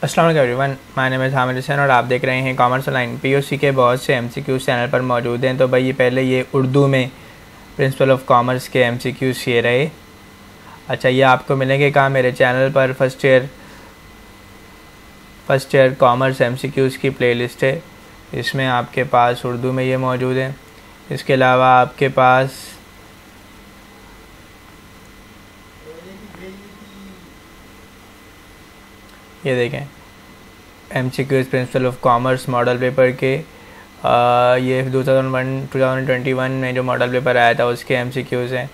अस्सलाम वालेकुम everyone, my name is Hamid Hussain और आप देख रहे हैं कॉमर्स ऑनलाइन। पीओसी के बहुत से एमसीक्यूज़ चैनल पर मौजूद हैं। तो भाई ये उर्दू में प्रिंसिपल ऑफ कॉमर्स के एमसीक्यूज़ ये रहे। अच्छा, ये आपको मिलेंगे कहाँ? मेरे चैनल पर फर्स्ट ईयर कॉमर्स एमसीक्यूज़ की प्लेलिस्ट है। इसमें आपके पास उर्दू में ये मौजूद है। इसके अलावा आपके पास ये देखें MCQs principle of commerce model paper के ये 2021 में जो मॉडल पेपर आया था उसके एमसीक्यूज़ हैं।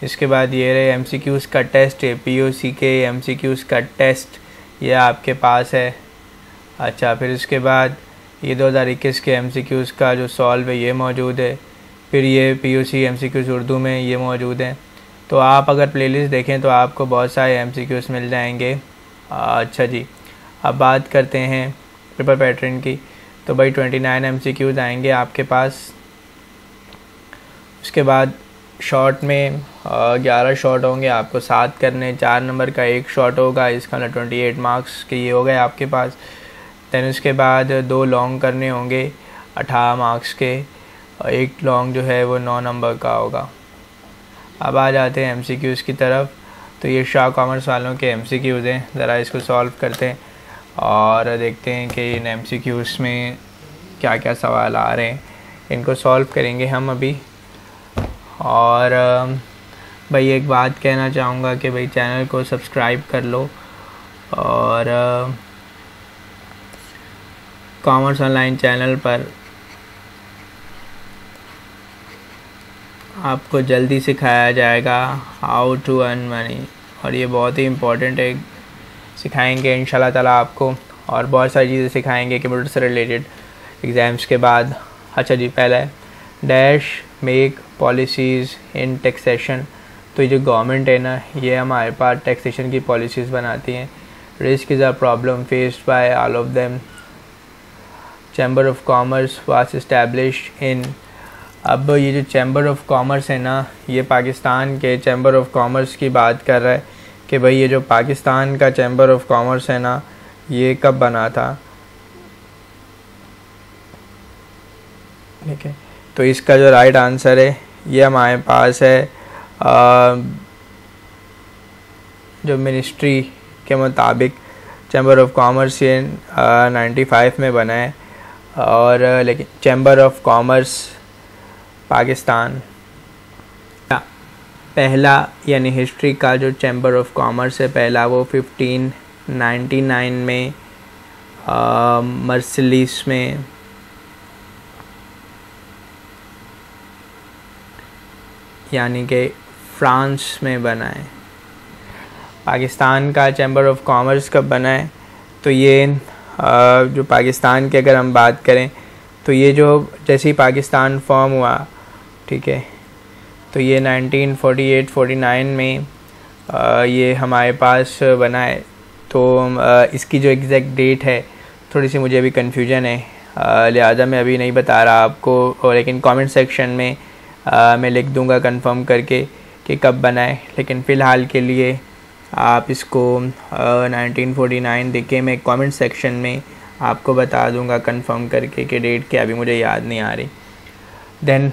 इसके बाद ये रहे एमसीक्यूज़ का टेस्ट है, पीओसी के एमसीक्यूज़ का टेस्ट ये आपके पास है। अच्छा, फिर इसके बाद ये 2021 के एमसीक्यूज़ का जो सॉल्व है ये मौजूद है। फिर ये पीओसी एमसीक्यूज़ उर्दू में ये मौजूद हैं। तो आप अगर प्लेलिस्ट देखें तो आपको बहुत सारे एमसीक्यूज़ मिल जाएंगे। अच्छा जी, अब बात करते हैं पेपर पैटर्न की। तो भाई 29 एमसीक्यूज़ आएंगे आपके पास। उसके बाद शॉर्ट में 11 शॉर्ट होंगे, आपको 7 करने। 4 नंबर का एक शॉर्ट होगा, इसका 28 मार्क्स के ये हो गए आपके पास। दैन उसके बाद 2 लॉन्ग करने होंगे 18 मार्क्स के, और एक लॉन्ग जो है वो 9 नंबर का होगा। अब आ जाते हैं एमसीक्यूज़ की तरफ। तो ये शाह कॉमर्स वालों के एमसीक्यूज़ हैं, ज़रा इसको सॉल्व करते हैं और देखते हैं कि इन एमसीक्यूज़ में क्या क्या सवाल आ रहे हैं। इनको सॉल्व करेंगे हम अभी। और भाई एक बात कहना चाहूँगा कि भाई चैनल को सब्सक्राइब कर लो और कॉमर्स ऑनलाइन चैनल पर आपको जल्दी सिखाया जाएगा हाउ टू अर्न मनी, और ये बहुत ही इम्पोर्टेंट है। सिखाएंगे इंशाल्लाह ताला आपको, और बहुत सारी चीज़ें सिखाएंगे कंप्यूटर से रिलेटेड एग्ज़ाम्स के बाद। अच्छा जी, पहला है डैश मेक पॉलिसीज़ इन टैक्सेशन। तो ये जो गवर्नमेंट है ना, ये हमारे पास टैक्सेशन की पॉलिसीज़ बनाती हैं। Risk is a problem faced by all of them. Chamber of commerce was established in. अब ये जो चैम्बर ऑफ कॉमर्स है ना, ये पाकिस्तान के चैम्बर ऑफ कॉमर्स की बात कर रहा है कि भाई ये जो पाकिस्तान का चैम्बर ऑफ कॉमर्स है ना, ये कब बना था। ठीक है, तो इसका जो राइट आंसर है ये हमारे पास है जो मिनिस्ट्री के मुताबिक चैम्बर ऑफ कॉमर्स ये 95 में बना है। और लेकिन चैम्बर ऑफ कॉमर्स पाकिस्तान पहला यानी हिस्ट्री का जो चैम्बर ऑफ कॉमर्स है पहला, वो 1599 में मर्सिलीस में यानी कि फ्रांस में बना है। पाकिस्तान का चैम्बर ऑफ कॉमर्स कब बना है? तो ये जो पाकिस्तान की अगर हम बात करें तो ये जो जैसे ही पाकिस्तान फॉर्म हुआ, ठीक है, तो ये 1948-49 में ये हमारे पास बना है। तो इसकी जो एग्जैक्ट डेट है थोड़ी सी मुझे अभी कन्फ्यूजन है, लिहाजा मैं अभी नहीं बता रहा आपको, और लेकिन कमेंट सेक्शन में मैं लिख दूंगा कंफर्म करके कि कब बना है। लेकिन फ़िलहाल के लिए आप इसको 1949 देखें, मैं कमेंट सेक्शन में आपको बता दूंगा कंफर्म करके कि डेट क्या, अभी मुझे याद नहीं आ रही। Then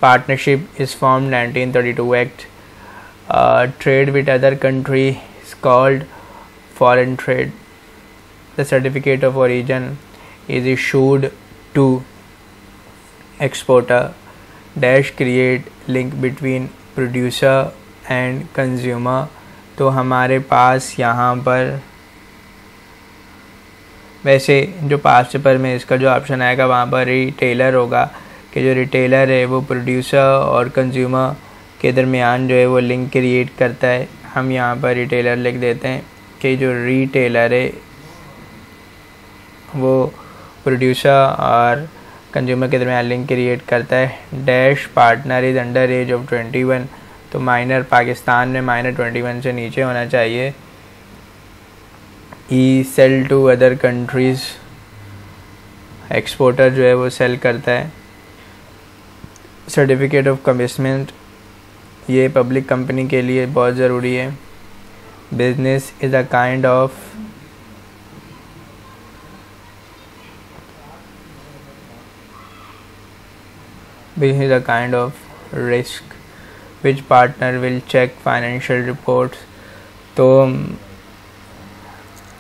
partnership is formed 1932 act. Trade with other country is called foreign trade. The certificate of origin is issued to exporter dash create link between producer and consumer. तो हमारे पास यहाँ पर वैसे जो पास पेपर में इसका जो ऑप्शन आएगा वहाँ पर रिटेलर होगा कि जो रिटेलर है वो प्रोड्यूसर और कंज्यूमर के दरमियान जो है वो लिंक क्रिएट करता है। हम यहाँ पर रिटेलर लिख देते हैं कि जो रिटेलर है वो प्रोड्यूसर और कंज्यूमर के दरमियान लिंक क्रिएट करता है। Dash partner is under as of 21। तो माइनर पाकिस्तान में माइनर 21 से नीचे होना चाहिए। ई sell to other countries, exporter जो है वो सेल करता है। सर्टिफिकेट ऑफ कमिटमेंट ये पब्लिक कंपनी के लिए बहुत ज़रूरी है। Business is a kind of which is a kind of risk. Which partner will check financial reports? तो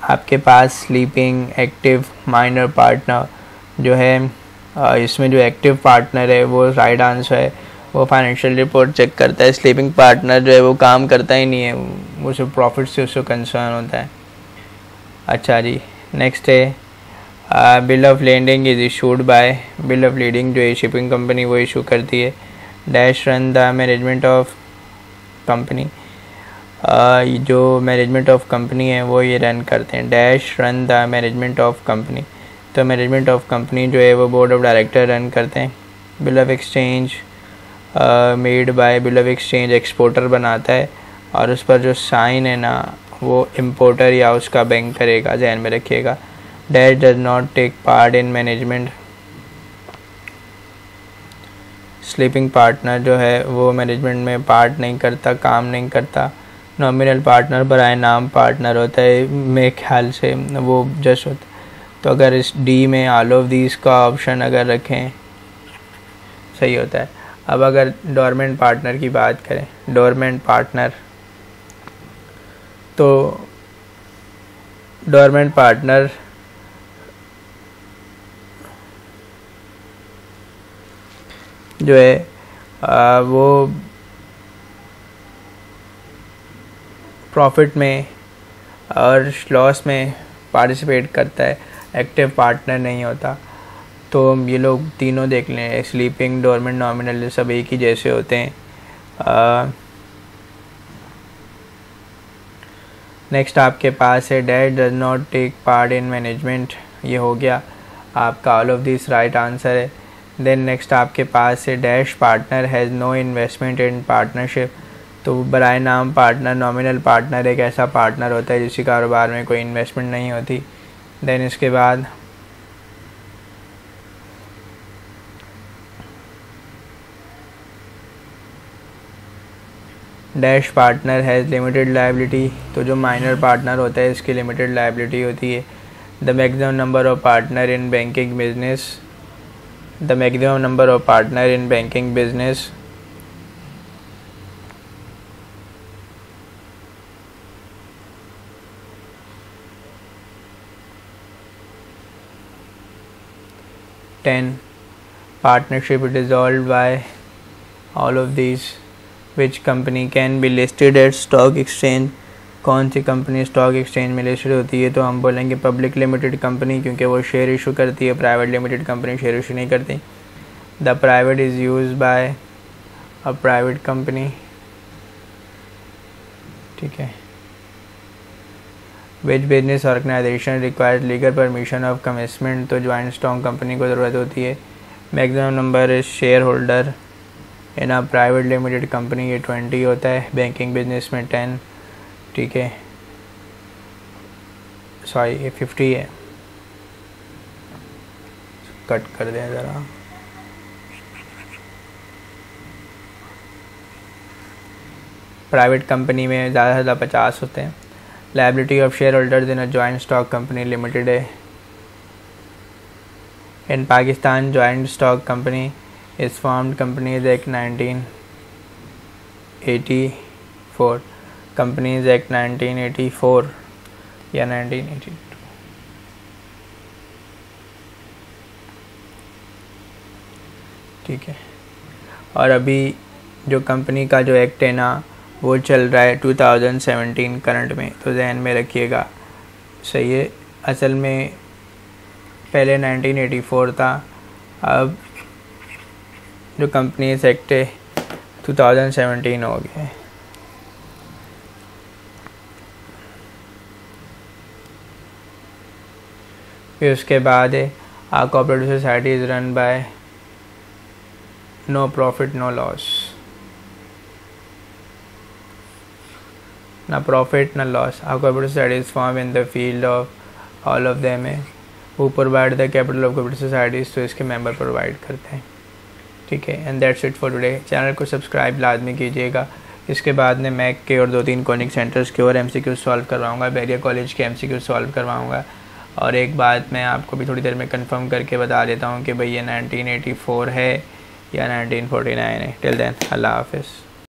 आपके पास स्लीपिंग, एक्टिव, माइनर पार्टनर जो है, इसमें जो एक्टिव पार्टनर है वो राइट आंसर है, वो फाइनेंशियल रिपोर्ट चेक करता है। स्लीपिंग पार्टनर जो है वो काम करता ही नहीं है, वो सिर्फ प्रॉफिट से उसको कंसर्न होता है। अच्छा जी, नेक्स्ट है bill of lending is issued by. Bill of leading जो है शिपिंग कंपनी वो इशू करती है। Dash run the management of company, जो मैनेजमेंट ऑफ कंपनी है वो ये रन करते हैं। Dash run the management of company, तो मैनेजमेंट ऑफ कंपनी जो है वो बोर्ड ऑफ डायरेक्टर रन करते हैं। Bill of exchange made by, bill of exchange exporter बनाता है और उस पर जो साइन है ना वो इम्पोर्टर या उसका बैंक करेगा, ध्यान में रखिएगा। Dash does not take part in management, sleeping partner जो है वो मैनेजमेंट में पार्ट नहीं करता, काम नहीं करता। नॉमिनल पार्टनर बराए नाम पार्टनर होता है, मेरे ख्याल से वो जस्ट होता है। तो अगर इस डी में ऑल ऑफ दीज का ऑप्शन अगर रखें सही होता है। अब अगर डोरमेंट पार्टनर की बात करें, डोरमेंट पार्टनर, तो डोरमेंट पार्टनर जो है वो प्रॉफिट में और लॉस में पार्टिसिपेट करता है, एक्टिव पार्टनर नहीं होता। तो ये लोग तीनों देख लें, स्लीपिंग, डोरमेंट, नॉमिनल, सब एक ही जैसे होते हैं। नेक्स्ट आपके पास है dash does not take part in management, ये हो गया आपका all of this right answer है। देन नेक्स्ट आपके पास है dash partner has no investment in partnership, तो बराए नाम पार्टनर, नॉमिनल पार्टनर एक ऐसा पार्टनर होता है जिसकी कारोबार में कोई इन्वेस्टमेंट नहीं होती। देन इसके बाद dash partner has limited liability, तो जो माइनर पार्टनर होता है इसकी लिमिटेड लायबिलिटी होती है। The maximum number of partner in banking business, the maximum number of partner in banking business, ten. Partnership dissolved by all of these, which company can be listed at stock exchange, कौन सी company stock exchange में listed होती है? तो हम बोलेंगे public limited company, क्योंकि वो share issue करती है, private limited company share issue नहीं करती। The private is use by a private company, ठीक है। Which business organisation required legal permission of commitment, तो ज्वाइंट स्टॉक कंपनी को ज़रूरत होती है। Maximum number is shareholder in a private limited company, ये 20 होता है। बैंकिंग बिजनेस में 10, ठीक है, सॉरी ये 50 है, कट कर दें ज़रा। प्राइवेट कंपनी में ज़्यादा से ज़्यादा 50 होते हैं। Liability of share holders in a joint stock company limited है। In Pakistan joint stock company is formed companies act 1984, companies act 1984 या 1982, ठीक है। और अभी जो कंपनी का जो एक्ट है ना वो चल रहा है 2017 करंट में, तो ध्यान में रखिएगा, सही है। असल में पहले 1984 था, अब जो कंपनीज एक्ट है 2017 हो गया है। फिर उसके बाद है a cooperative society is run by no profit no loss, ना प्रॉफिट ना loss. A cooperative societies form in the field of all of them है। वो provide the capital of cooperative societies, तो इसके मेंबर प्रोवाइड करते हैं, ठीक है। And that's it for today. Channel को सब्सक्राइब लाजमी कीजिएगा। इसके बाद में मैक के और 2-3 कोचिंग सेंटर्स के और MCQ सॉल्व करवाऊँगा, बैरिया कॉलेज के MCQ सॉल्व करवाऊँगा। और एक बात मैं आपको भी थोड़ी देर में कंफर्म करके बता देता हूँ कि भाई ये 1984 है या 1949 है। टिल देन अल्लाह हाफिज़।